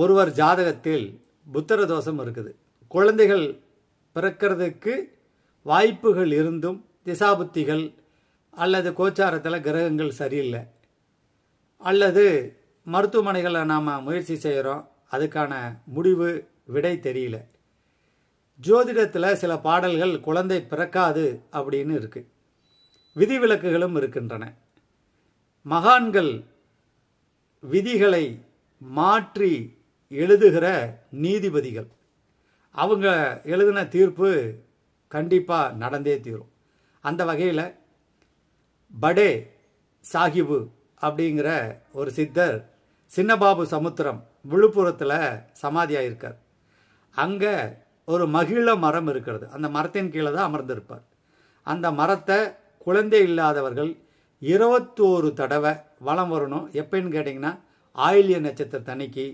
ஒருவர் ஜாதகத்தில் புத்திர தோஷம் இருக்குது, குழந்தைகள் பிறக்கிறதுக்கு வாய்ப்புகள் இருந்தும் திசாபுத்திகள் அல்லது கோச்சாரத்தில் கிரகங்கள் சரியில்லை, அல்லது மருத்துவமனைகளில் நாம் முயற்சி செய்கிறோம், அதுக்கான முடிவு விடை தெரியல. ஜோதிடத்தில் சில பாடல்கள் குழந்தை பிறக்காது அப்படின்னு இருக்குது. விதிவிலக்குகளும் இருக்கின்றன. மகான்கள் விதிகளை மாற்றி எழுதுகிற நீதிபதிகள், அவங்க எழுதின தீர்ப்பு கண்டிப்பாக நடந்தே தீரும். அந்த வகையில் படே சாஹிபு அப்படிங்கிற ஒரு சித்தர் சின்னபாபு சமுத்திரம் விழுப்புரத்தில் சமாதியாக இருக்கார். அங்கே ஒரு மகிழ மரம் இருக்கிறது. அந்த மரத்தின் கீழே தான் அமர்ந்திருப்பார். அந்த மரத்தை குழந்தை இல்லாதவர்கள் 21 தடவை வலம் வரணும். எப்போன்னு கேட்டிங்கன்னா ஆயில்ய நட்சத்திர தணிக்கு